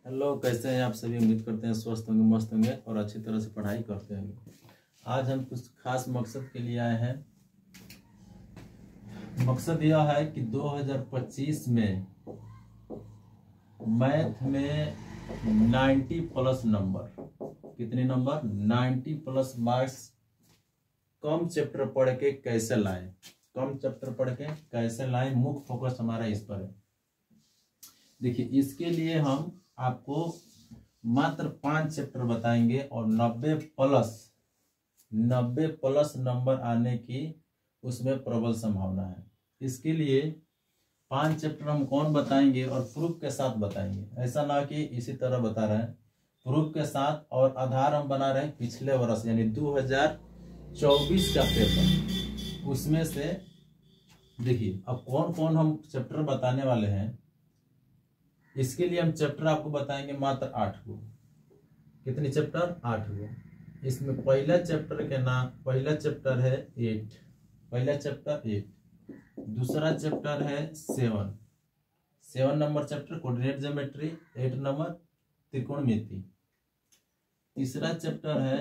Hello, कैसे हैं आप सभी। उम्मीद करते हैं स्वस्थ होंगे, मस्त होंगे और अच्छी तरह से पढ़ाई करते होंगे। आज हम कुछ खास मकसद के लिए आए हैं। मकसद यह है कि 2025 में मैथ में 90 प्लस नंबर, कितने नंबर 90 प्लस मार्क्स कम चैप्टर पढ़ के कैसे लाएं, कम चैप्टर पढ़ के कैसे लाएं, मुख्य फोकस हमारा इस पर है। देखिए, इसके लिए हम आपको मात्र 5 चैप्टर बताएंगे और 90 प्लस नंबर आने की उसमें प्रबल संभावना है। इसके लिए 5 चैप्टर हम कौन बताएंगे और प्रूफ के साथ बताएंगे। ऐसा ना कि इसी तरह बता रहे हैं, प्रूफ के साथ। और आधार हम बना रहे हैं पिछले वर्ष यानी 2024 का पेपर। उसमें से देखिए अब कौन कौन हम चैप्टर बताने वाले हैं। इसके लिए हम चैप्टर आपको बताएंगे मात्र 8 को। कितने चैप्टर? 8 को। इसमें पहला चैप्टर है 8। पहला चैप्टर 8। दूसरा चैप्टर है 7 नंबर चैप्टर कोऑर्डिनेट ज्योमेट्री। 8 नंबर त्रिकोणमिति। तीसरा चैप्टर है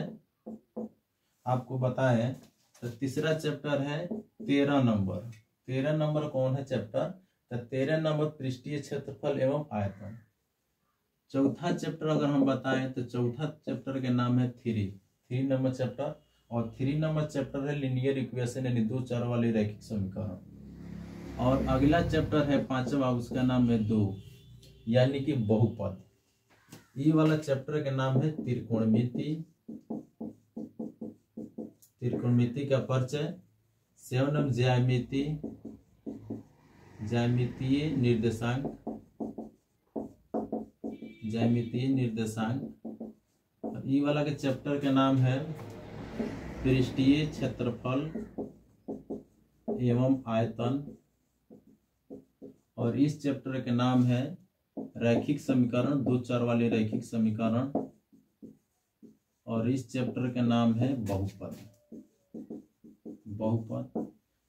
आपको बताएं तो तीसरा चैप्टर है 13 नंबर। 13 नंबर कौन है चैप्टर? 13 नंबर पृष्ठीय क्षेत्रफल एवं आयतन। चौथा चैप्टर अगर हम बताएं तो चौथा चैप्टर के नाम है 3 नंबर चैप्टर। और 3 नंबर चैप्टर है लीनियर इक्वेशन यानी 2 चर वाली रैखिक समीकरण। और अगला चैप्टर है 5वां, उसका नाम है 2 यानी कि बहुपद। ये वाला चैप्टर का नाम है त्रिकोणमिति। त्रिकोणमिति का परिचय। 7 नंबर ज्यामितीय निर्देशांक। और ई वाला के चैप्टर का नाम है पृष्ठीय क्षेत्रफल एवं आयतन। और इस चैप्टर का नाम है रैखिक समीकरण, 2 चर वाले रैखिक समीकरण। और इस चैप्टर का नाम है बहुपद।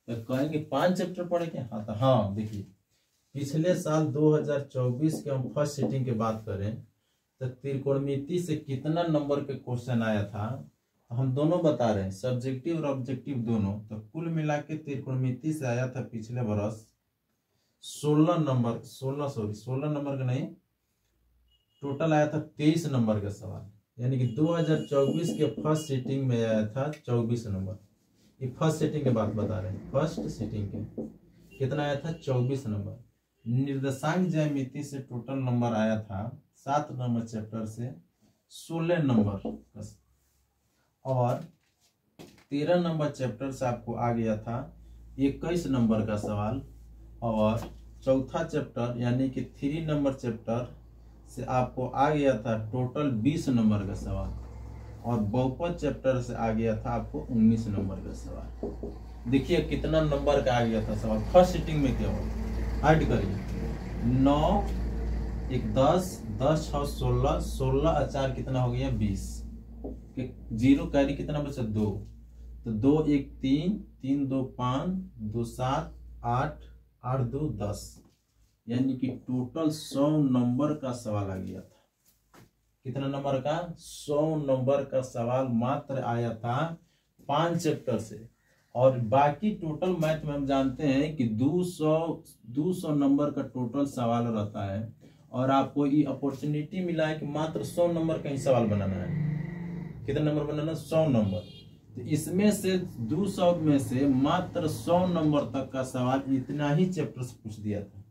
तो कहेंगे 5 चैप्टर पढ़ेंगे। हाँ देखिए, पिछले साल 2024 के हम फर्स्ट सिटिंग की बात करें तो त्रिकोणमिति से कितना नंबर के क्वेश्चन आया था हम दोनों बता रहे हैं, सब्जेक्टिव और ऑब्जेक्टिव दोनों। तो कुल मिला के त्रिकोणमिति से आया था पिछले वर्ष 16 नंबर का नहीं, टोटल आया था 23 नंबर का सवाल। यानी कि 2024 के फर्स्ट सिटिंग में आया था 24 नंबर। ये फर्स्ट सिटिंग की बात बता रहे हैं। फर्स्ट सिटिंग के कितना आया था? 24 नंबर। निर्देशांक ज्यामिति से टोटल नंबर आया था 7 नंबर चैप्टर से 16 नंबर। और 13 नंबर चैप्टर से आपको आ गया था 21 नंबर का सवाल। और चौथा चैप्टर यानी कि 3 नंबर चैप्टर से आपको आ गया था टोटल 20 नंबर का सवाल। और बहुपद चैप्टर से आ गया था आपको 19 नंबर का सवाल। देखिए कितना नंबर का आ गया था सवाल फर्स्ट सिटिंग में। क्या हो ऐड करिए, 9 1 10 10 6 16 16 और 4 कितना हो गया? 20। 0 कैरी कितना बचा? 2। तो 2 1 3 3 2 5 2 7 8 8 2 10 यानी कि टोटल 100 नंबर का सवाल आ गया था। कितना नंबर का? 100 नंबर का सवाल मात्र आया था 5 चैप्टर से। और बाकी टोटल मैथ में हम जानते हैं कि 200 नंबर का टोटल सवाल रहता है। और आपको ये अपॉर्चुनिटी मिला है कि मात्र 100 नंबर का ही सवाल बनाना है। कितना नंबर बनाना? 100 नंबर। तो इसमें से 200 में से मात्र 100 नंबर तक का सवाल इतना ही चैप्टर से पूछ दिया था।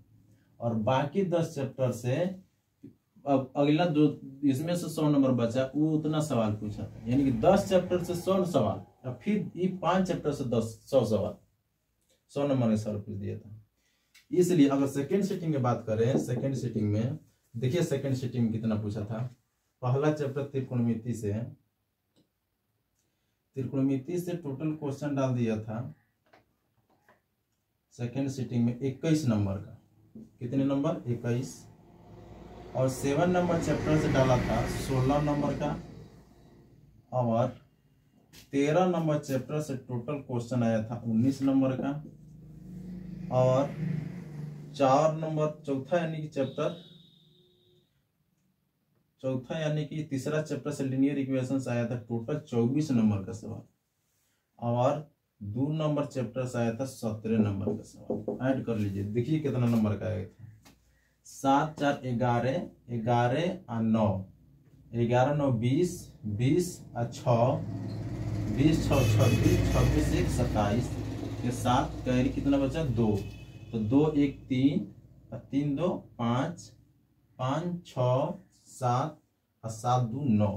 और बाकी 10 चैप्टर से अब अगला जो इसमें से 100 नंबर बचा वो उतना सवाल पूछा था। यानी कि 10 चैप्टर से 100 सवाल और फिर ये 5 चैप्टर से 100 सवाल, 100 नंबर का सवाल पूछ दिया था। इसलिए अगर सेकेंड सिटिंग की बात करें, सेकेंड सिटिंग में देखिए सेकेंड सिटिंग में कितना पूछा था। पहला चैप्टर त्रिकोणमिति से टोटल क्वेश्चन डाल दिया था सेकेंड सिटिंग में 21 नंबर का। कितने नंबर? 21। और 7 नंबर चैप्टर से डाला था 16 नंबर का। और 13 नंबर चैप्टर से टोटल क्वेश्चन आया था 19 नंबर का। और 4 नंबर चौथा यानी कि चैप्टर चौथा यानी कि तीसरा चैप्टर से लीनियर इक्वेशंस आया था टोटल 24 नंबर का सवाल, और 2 नंबर चैप्टर से आया था 17 नंबर का सवाल। ऐड कर लीजिए, देखिए कितना नंबर का आया था। 7 4 11, 11 और 9, 11 9 20, 20 और 6, 20 6 26, 26 1 27 के साथ कैरी कितना बचा 2, तो 2 1 3 और 3 2 5, 5 6 7 और 7 2 9,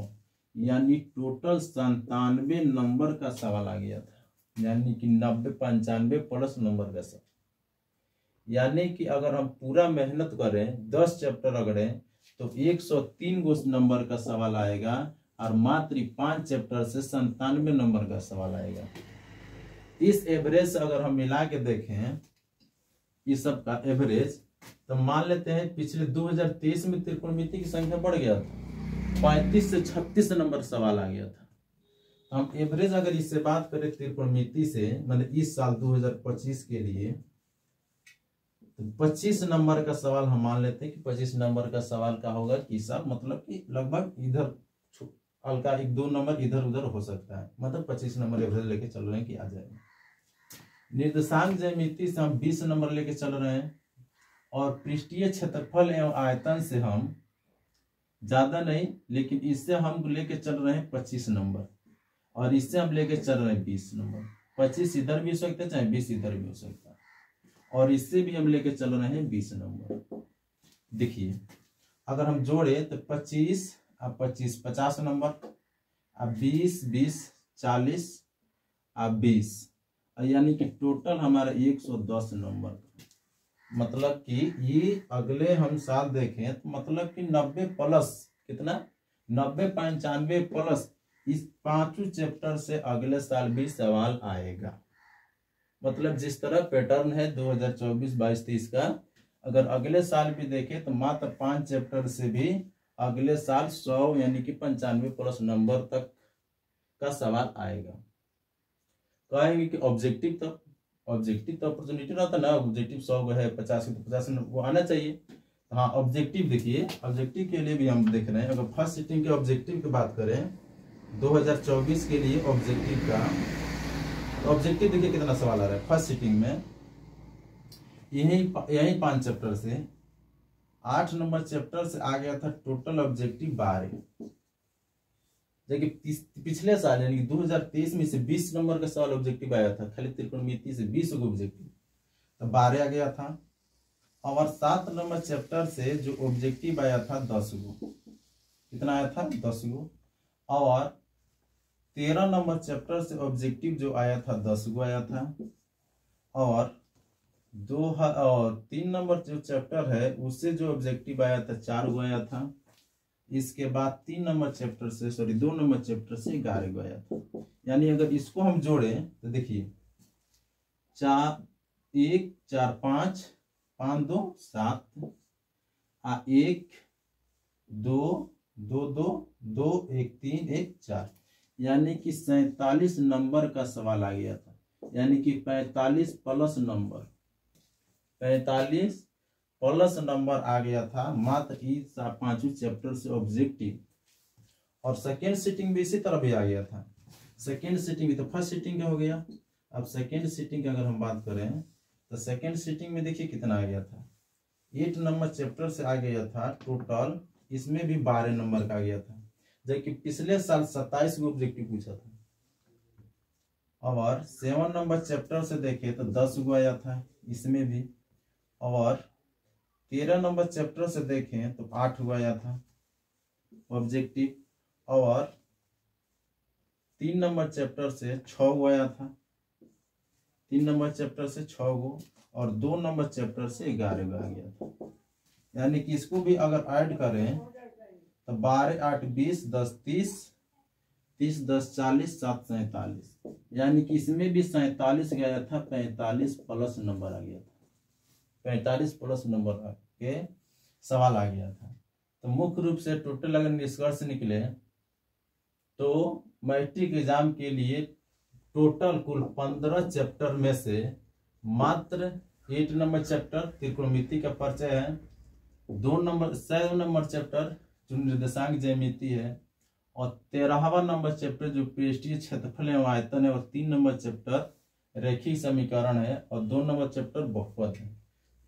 यानी टोटल 97 नंबर का सवाल आ गया था, यानी कि 90 95 प्लस नंबर का सवाल। यानी कि अगर हम पूरा मेहनत करें 10 चैप्टर अगड़ें तो 103 गो नंबर का सवाल आएगा, और मात्र 5 चैप्टर से 97 नंबर का सवाल आएगा। इस एवरेज से अगर हम मिला के देखें इस सब का एवरेज, तो मान लेते हैं पिछले 2023 में त्रिकोणमिति की संख्या बढ़ गया था, 35 से 36 नंबर सवाल आ गया था। हम एवरेज अगर इससे बात करें त्रिकोणमिति से, मतलब इस साल 2025 के लिए, तो 25 नंबर का सवाल हम मान लेते हैं कि 25 नंबर का सवाल का होगा कि साल, मतलब कि लगभग इधर हल्का 1-2 नंबर इधर उधर हो सकता है, मतलब 25 नंबर एवरेज लेके चल रहे हैं कि आ जाएगा। निर्देशांक ज्यामिति से हम 20 नंबर लेके चल रहे हैं, और पृष्ठीय क्षेत्रफल एवं आयतन से हम ज्यादा नहीं, लेकिन इससे हम लेके चल रहे हैं 25 नंबर, और इससे हम लेके चल रहे हैं 20 नंबर। 25 इधर भी हो सकता है, चाहे 20 इधर भी हो सकता है, और इससे भी हम लेके चल रहे हैं 20 नंबर। देखिए अगर हम जोड़े तो 25 अब 25 50 नंबर, अब 20 20 40, अब 20, यानी कि टोटल हमारा 110 नंबर। मतलब कि ये अगले हम साल देखें तो मतलब कि 90 प्लस, कितना 90 95 प्लस इस 5 चैप्टर से अगले साल भी सवाल आएगा। मतलब जिस तरह पैटर्न है 2024 22 23 का, अगर अगले साल भी देखें तो मात्र 5 चैप्टर से भी अगले साल 100 यानी कि 95 प्लस नंबर तक का सवाल आएगा। कहेंगे कि ऑब्जेक्टिव तो अपॉर्चुनिटी रहता ना, ऑब्जेक्टिव 100 है 50 तो 50 वो आना चाहिए। हाँ ऑब्जेक्टिव देखिए, ऑब्जेक्टिव के लिए भी हम देख रहे हैं। अगर फर्स्ट सिटिंग के ऑब्जेक्टिव की बात करें 2024 के लिए ऑब्जेक्टिव का, ऑब्जेक्टिव देखिए कितना सवाल आ रहा है फर्स्ट सिटिंग में। यही 5 चैप्टर से 8 नंबर चैप्टर से आ गया था टोटल ऑब्जेक्टिव 12, जबकि पिछले साल यानी कि 2023 में से 20 नंबर का सवाल ऑब्जेक्टिव आया था, खाली त्रिकोणमिति से 20 गो ऑब्जेक्टिव, तो 12 आ गया था। और 7 नंबर चैप्टर से जो ऑब्जेक्टिव आया था 10 गो, कितना आया था 10 गो। और 13 नंबर चैप्टर से ऑब्जेक्टिव जो आया था 10 गो आया था। और 3 नंबर जो चैप्टर है उससे जो ऑब्जेक्टिव आया था 4 गो आया था। इसके बाद 2 नंबर चैप्टर से 11 गो आया था। यानी अगर इसको हम जोड़े तो देखिए 4 1 4 5 5 2 7 1 2 2 2 2 1 3 1 4, यानी कि 47 नंबर का सवाल आ गया था। यानी कि 45 प्लस नंबर, 45 प्लस नंबर आ गया था मात्र इस 5 चैप्टर से ऑब्जेक्टिव। और सेकेंड सिटिंग भी इसी तरह भी आ गया था। सेकेंड सिटिंग भी तो फर्स्ट सिटिंग का हो गया। अब सेकेंड सिटिंग की अगर हम बात करें तो सेकेंड सिटिंग में देखिए कितना आ गया था, 8 नंबर चैप्टर से आ गया था टोटल, इसमें भी 12 नंबर का आ गया था, जबकि पिछले साल 27 को ऑब्जेक्टिव पूछा था। और 7 नंबर चैप्टर से देखे तो 10 गो आया था इसमें भी। और 13 नंबर चैप्टर से देखें तो 8 गो आया था ऑब्जेक्टिव। और 3 नंबर चैप्टर से 6 गो आया था, 3 नंबर चैप्टर से 6 गो। और 2 नंबर चैप्टर से 11 गो आ गया था। यानी कि इसको भी अगर ऐड करें तो 12 8 20 10 30 30 10 40 7 47, यानी कि इसमें भी 47 गया था, 45 प्लस नंबर आ गया था, 45 प्लस नंबर के सवाल आ गया था। तो मुख्य रूप से टोटल अगर निष्कर्ष निकले तो मैट्रिक एग्जाम के लिए टोटल कुल 15 चैप्टर में से मात्र 8 नंबर चैप्टर त्रिकोणमिति का परिचय है, 7 नंबर चैप्टर जो निर्देशांक ज्यामिति है, और 13वां नंबर चैप्टर जो पृष्ठीय क्षेत्रफल एवं आयतन है, और 3 नंबर चैप्टर रेखीय समीकरण है, और 2 नंबर चैप्टर बहुपद है।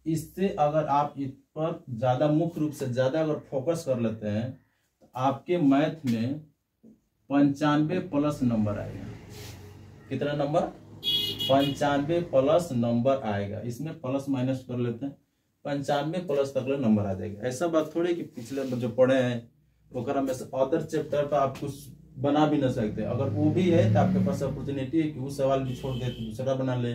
इससे अगर आप इस पर ज्यादा मुख्य रूप से ज्यादा अगर फोकस कर लेते हैं तो आपके मैथ में 95 प्लस नंबर आएगा। कितना नंबर? 95 प्लस नंबर आएगा। इसमें प्लस माइनस कर लेते हैं, 95 प्लस तक नंबर आ जाएगा। ऐसा बात थोड़ी कि पिछले जो पढ़े हैं ओकरा में से अदर चैप्टर पर आप कुछ बना भी ना सकते। अगर वो भी है तो आपके पास अपॉर्चुनिटी है कि वो सवाल भी छोड़ दे तो दूसरा बना ले,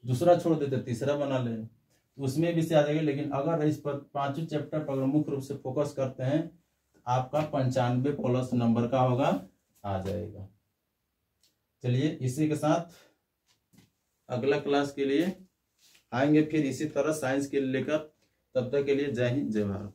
दूसरा छोड़ दे तो तीसरा बना ले, तो उसमें भी से आ जाएगा। लेकिन अगर इस पर 5 चैप्टर पर अगर मुख्य रूप से फोकस करते हैं तो आपका 95 प्लस नंबर का होगा, आ जाएगा। चलिए इसी के साथ अगला क्लास के लिए आएंगे फिर इसी तरह साइंस के लेकर। तब तक के लिए जय हिंद जय भारत।